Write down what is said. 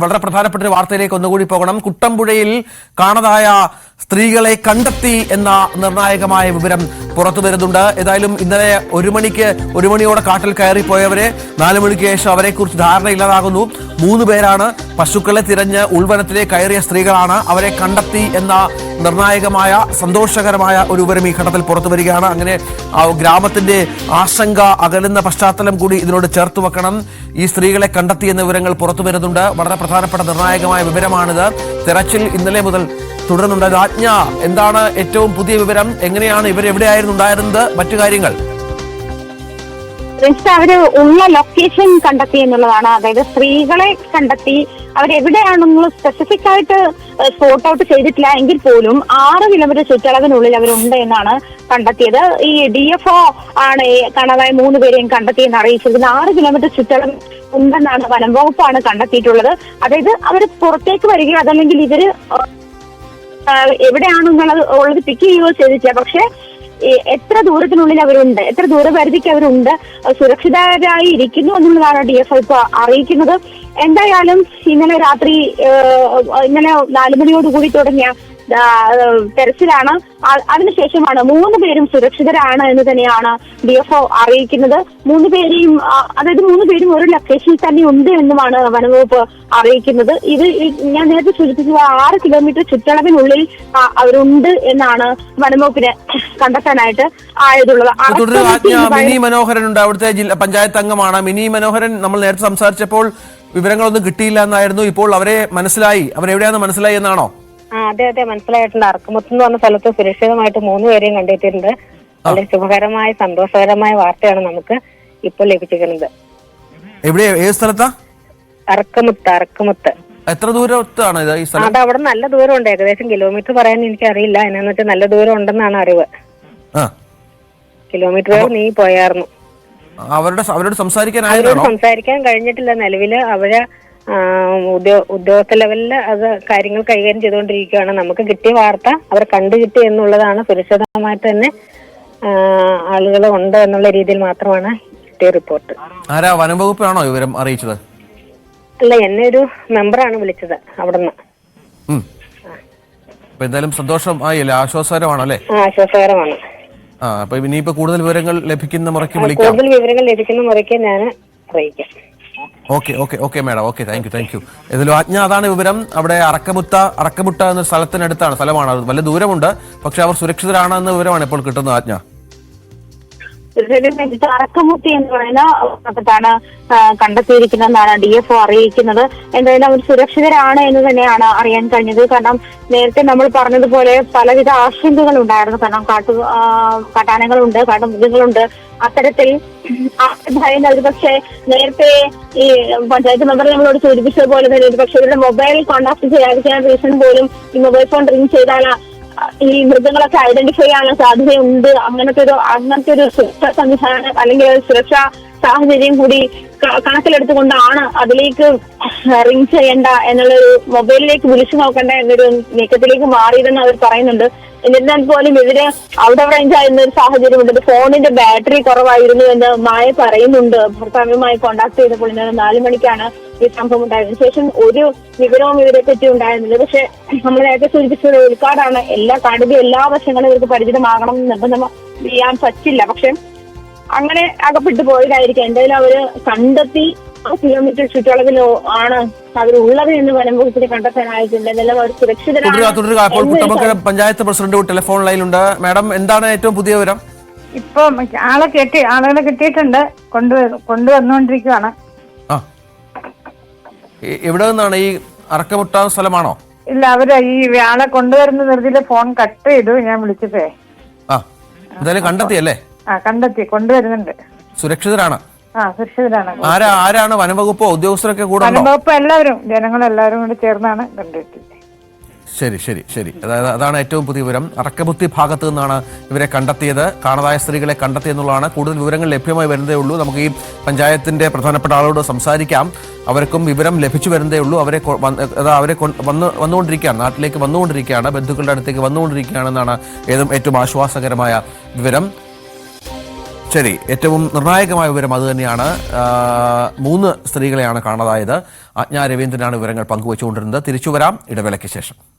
വളരെ പ്രധാനപ്പെട്ട ഒരു വാർത്തയിലേക്ക് ഒന്നുകൂടി പോകണം. കുട്ടമ്പുഴയിൽ കാണാതായ സ്ത്രീകളെ കണ്ടെത്തി എന്ന നിർണായകമായ വിവരം പുറത്തു വരുന്നുണ്ട്. ഏതായാലും ഇന്നലെ ഒരു മണിയോടെ കാട്ടിൽ കയറിപ്പോയവരെ 4 മണിക്ക് ശേഷം അവരെക്കുറിച്ച് ധാരണയില്ലാതാകുന്നു. 3 പേരാണ് പശുക്കളെ തിരഞ്ഞ് ഉൾവനത്തിലേക്ക് കയറിയ സ്ത്രീകളാണ്. അവരെ കണ്ടെത്തി എന്ന നിർണായകമായ സന്തോഷകരമായ ഒരു വിവരം ഈ ഘട്ടത്തിൽ പുറത്തു വരികയാണ്. അങ്ങനെ ഗ്രാമത്തിന്റെ ആശങ്ക അകലുന്ന പശ്ചാത്തലം കൂടി ഇതിനോട് ചേർത്ത് വെക്കണം. ഈ സ്ത്രീകളെ കണ്ടെത്തി എന്ന വിവരങ്ങൾ പുറത്തു വരുന്നുണ്ട്. വളരെ പ്രധാനപ്പെട്ട നിർണായകമായ വിവരമാണിത്. തെരച്ചിൽ ഇന്നലെ മുതൽ തുടരുന്നുണ്ട്. രാജ്ഞ, എന്താണ് ഏറ്റവും പുതിയ വിവരം? എങ്ങനെയാണ് ഇവരെവിടെയായിരുന്നു ഉണ്ടായിരുന്നത്? മറ്റു കാര്യങ്ങൾ അവര് ഉള്ള ലൊക്കേഷൻ കണ്ടെത്തി എന്നുള്ളതാണ്. അതായത് സ്ത്രീകളെ കണ്ടെത്തി അവരെവിടെയാണെന്നുള്ള സ്പെസിഫിക് ആയിട്ട് സ്പോട്ട് ഔട്ട് ചെയ്തിട്ടില്ല എങ്കിൽ പോലും 6 കിലോമീറ്റർ ചുറ്റളവിനുള്ളിൽ അവരുണ്ട് എന്നാണ് കണ്ടെത്തിയത്. ഈ DFO ആണ് കാണാതായ 3 പേരെയും കണ്ടെത്തിയെന്ന് അറിയിച്ചിരിക്കുന്നത്. 6 കിലോമീറ്റർ ചുറ്റളവ് ഉണ്ടെന്നാണ് വനം വകുപ്പാണ് കണ്ടെത്തിയിട്ടുള്ളത്. അതായത് അവർ പുറത്തേക്ക് വരികയോ അതല്ലെങ്കിൽ ഇവര് എവിടെയാണെന്നുള്ളത് പിക്ക് ചെയ്യുകയോ ചെയ്തിട്ടില്ല. പക്ഷെ എത്ര ദൂരത്തിനുള്ളിൽ അവരുണ്ട്, എത്ര ദൂരപരിധിക്ക് അവരുണ്ട്, സുരക്ഷിതരായി ഇരിക്കുന്നു എന്നുള്ളതാണ് DFO ഇപ്പൊ അറിയിക്കുന്നത്. എന്തായാലും ഇന്നലെ 4 മണിയോടുകൂടി തുടങ്ങിയ തെരച്ചിലാണ്. അതിനുശേഷമാണ് 3 പേരും സുരക്ഷിതരാണ് എന്ന് തന്നെയാണ് DFO അറിയിക്കുന്നത്. 3 പേരെയും അതായത് 3 പേരും ഒരു ലൊക്കേഷനിൽ തന്നെ ഉണ്ട് എന്നുമാണ് വനംവകുപ്പ് അറിയിക്കുന്നത്. ഇത് ഞാൻ നേരത്തെ സൂചിപ്പിച്ചത് 6 കിലോമീറ്റർ ചുറ്റളവിനുള്ളിൽ അവരുണ്ട് എന്നാണ് വനംവകുപ്പിനെ കണ്ടെത്താനായിട്ട് ആയതുള്ളത്. മിനി മനോഹരൻ ഉണ്ട്, അവിടുത്തെ ജില്ലാ പഞ്ചായത്ത് അംഗമാണ്. മിനി മനോഹരൻ, നമ്മൾ നേരത്തെ സംസാരിച്ചപ്പോൾ വിവരങ്ങളൊന്നും കിട്ടിയില്ല എന്നായിരുന്നു. ഇപ്പോൾ അവരെ മനസ്സിലായി, അവരെവിടെയാണെന്ന് മനസ്സിലായി എന്നാണോ? അതെ മനസ്സിലായിട്ടുണ്ട്. അറക്കമുത്ത് എന്ന് പറഞ്ഞ സ്ഥലത്ത് സുരക്ഷിതമായിട്ട് 3 പേരെയും കണ്ടെത്തിയിട്ടുണ്ട്. വളരെ ശുഭകരമായ സന്തോഷകരമായ വാർത്തയാണ് നമുക്ക് ഇപ്പോൾ ലഭിച്ചിരിക്കുന്നത്. ഏത് സ്ഥലത്താ? അറക്കമുത്ത്. എത്ര ദൂരത്താണ് ഈ സ്ഥലം? അത് അവിടെ നല്ല ദൂരമുണ്ട്. ഏകദേശം കിലോമീറ്റർ പറയാൻ എനിക്കറിയില്ല. എന്നാന്ന് വെച്ചാൽ നല്ല ദൂരം ഉണ്ടെന്നാണ് അറിവ്. കിലോമീറ്ററുകൾ നീ പോയായിരുന്നു. അവരോട് സംസാരിക്കാൻ കഴിഞ്ഞിട്ടില്ല. നിലവില് അവരെ ഉദ്യോഗസ്ഥ ലെവലില് അത് കാര്യങ്ങൾ കൈകാര്യം ചെയ്തുകൊണ്ടിരിക്കുകയാണ്. നമുക്ക് കിട്ടിയ വാർത്ത അവരെ കണ്ടുകിട്ടി എന്നുള്ളതാണ്. സുരക്ഷിതമായിട്ട് തന്നെ ആളുകൾ ഉണ്ട് എന്നുള്ള രീതിയിൽ മാത്രമാണ് കിട്ടിയ റിപ്പോർട്ട്. ആരാ, വനം വകുപ്പാണോ വിവരം അറിയിച്ചത്? അല്ല, എന്നെ ഒരു മെമ്പറാണ് വിളിച്ചത് അവിടുന്ന്. എന്തായാലും സന്തോഷമായില്ലേ? ആശ്വാസകരമാണല്ലേ? ആശ്വാസകരമാണ്. അപ്പൊ ഇനിയിപ്പോ കൂടുതൽ വിവരങ്ങൾ ലഭിക്കുന്ന മുറയ്ക്ക് ഞാൻ അറിയിക്കാം. Okay madam, okay, thank you. ഇതിലും അതാണ് വിവരം. അവിടെ അറക്കമുട്ട എന്ന സ്ഥലമാണ്. അത് വലിയ ദൂരമുണ്ട്, പക്ഷെ അവർ സുരക്ഷിതരാണെന്ന വിവരമാണ് ഇപ്പോൾ കിട്ടുന്നത്. ആജ്ഞ, അറക്കമുത്തി എന്ന് പറയുന്ന സ്ഥലത്താണ് കണ്ടെത്തിയിരിക്കുന്നതെന്നാണ് DFO അറിയിക്കുന്നത്. എന്തായാലും അവർ സുരക്ഷിതരാണ് എന്ന് തന്നെയാണ് അറിയാൻ കഴിഞ്ഞത്. കാരണം നേരത്തെ നമ്മൾ പറഞ്ഞതുപോലെ പലവിധ ആശങ്കകൾ ഉണ്ടായിരുന്നു. കാരണം കാട്ടാനകളുണ്ട്, കാട്ടുമൃഗങ്ങളുണ്ട്. അത്തരത്തിൽ ഭയന്ന് ഒരു പക്ഷേ നേരത്തെ ഈ പഞ്ചായത്ത് മെമ്പർ നമ്മളോട് സൂചിപ്പിച്ചതുപോലെ തന്നെ ഒരു പക്ഷേ ഇവരുടെ മൊബൈൽ കോൺടാക്ട് ചെയ്യാതിരിക്കാൻ റീസൺ പോലും ഈ മൊബൈൽ ഫോൺ റിംഗ് ചെയ്താൽ ഈ മൃഗങ്ങളൊക്കെ ഐഡന്റിഫൈ ചെയ്യാനുള്ള സാധ്യതയുണ്ട്. അങ്ങനത്തെ ഒരു സുരക്ഷാ സംവിധാനം അല്ലെങ്കിൽ സുരക്ഷാ സാഹചര്യം കൂടി കണക്കിലെടുത്തുകൊണ്ടാണ് അതിലേക്ക് റിംഗ് ചെയ്യേണ്ട എന്നുള്ളൊരു മൊബൈലിലേക്ക് വിളിച്ചു നോക്കേണ്ട എന്നൊരു നീക്കത്തിലേക്ക് മാറിയതെന്ന് അവർ പറയുന്നുണ്ട്. എന്നിരുന്നാൽ പോലും ഇവര് ഔട്ട് ഓഫ് റേഞ്ച് ആയിരുന്ന ഒരു സാഹചര്യമുണ്ട്. ഫോണിന്റെ ബാറ്ററി കുറവായിരുന്നു എന്ന് മായ പറയുന്നുണ്ട്. ഭർത്താവുമായി കോണ്ടാക്ട് ചെയ്തപ്പോൾ ഇന്നലെ 4 മണിക്കാണ് ഈ സംഭവം ഉണ്ടായതിനു ശേഷം ഒരു വിവരവും ഇവരെ പറ്റി ഉണ്ടായിരുന്നില്ല. പക്ഷെ നമ്മൾ നേരത്തെ സൂചിപ്പിച്ചത് ഉൾക്കാടാണ്. കാടിന്റെ എല്ലാ വശങ്ങളും ഇവർക്ക് പരിചിതമാകണം എന്ന് നിർബന്ധം ചെയ്യാൻ പറ്റില്ല. പക്ഷെ അങ്ങനെ അകപ്പെട്ടു പോയതായിരിക്കും. എന്തായാലും അവര് കണ്ടെത്തി 6 കിലോമീറ്റർ ചുറ്റളവിലോ ആണ് അവരുള്ളത് എന്ന് വനം വകുപ്പിനെ കണ്ടെത്താനായിട്ടുണ്ട്. എന്നെല്ലാം അവർ സുരക്ഷിതരാണ്. പഞ്ചായത്ത് പ്രസിഡന്റ് ടെലിഫോൺ ലൈനിലുണ്ട്. മാഡം, എന്താണ് ഏറ്റവും പുതിയ വിവരം? ഇപ്പൊ ആളുകളെ കിട്ടിയിട്ടുണ്ട്, കൊണ്ടുവന്നുകൊണ്ടിരിക്കുകയാണ്. എവിടെ നിന്നാണ്? ഈ അറക്കമുട്ട സ്ഥലമാണോ? ഇല്ല, അവര് ഈ ആളെ കൊണ്ടുവരുന്ന ധൃതിയില് ഫോൺ കട്ട് ചെയ്തു. ഞാൻ വിളിച്ചതേ. എന്തായാലും കണ്ടെത്തിയല്ലേ? കണ്ടെത്തി, കൊണ്ടുവരുന്നുണ്ട്. സുരക്ഷിതരാണ്? സുരക്ഷിതരാണ്. ആരാണ്? വനംവകുപ്പോ ഉദ്യോഗസ്ഥരൊക്കെ കൂടെ? വനംവകുപ്പ് എല്ലാവരും, ജനങ്ങളെല്ലാവരും കൂടി ചേർന്നാണ് കണ്ടെത്തി. ശരി. അതാണ് ഏറ്റവും പുതിയ വിവരം. അറക്കമുത്തി ഭാഗത്ത് നിന്നാണ് ഇവരെ കണ്ടെത്തിയത്. കാണാതായ സ്ത്രീകളെ കണ്ടെത്തിയെന്നുള്ളതാണ്. കൂടുതൽ വിവരങ്ങൾ ലഭ്യമായി വരുന്നതേ ഉള്ളൂ. നമുക്ക് ഈ പഞ്ചായത്തിന്റെ പ്രധാനപ്പെട്ട ആളോട് സംസാരിക്കാം. അവർക്കും വിവരം ലഭിച്ചു വരുന്നതേ ഉള്ളൂ. അവരെ വന്നുകൊണ്ടിരിക്കുകയാണ്, നാട്ടിലേക്ക് വന്നുകൊണ്ടിരിക്കുകയാണ്, ബന്ധുക്കളുടെ അടുത്തേക്ക് വന്നുകൊണ്ടിരിക്കുകയാണെന്നാണ് ഏറ്റവും ആശ്വാസകരമായ വിവരം. ശരി, ഏറ്റവും നിർണായകമായ വിവരം അത് തന്നെയാണ്. 3 സ്ത്രീകളെയാണ് കാണാതായത്. ആജ്ഞ രവീന്ദ്രനാണ് വിവരങ്ങൾ പങ്കുവച്ചുകൊണ്ടിരുന്നത്. തിരിച്ചുവരാം ഇടവേളയ്ക്ക് ശേഷം.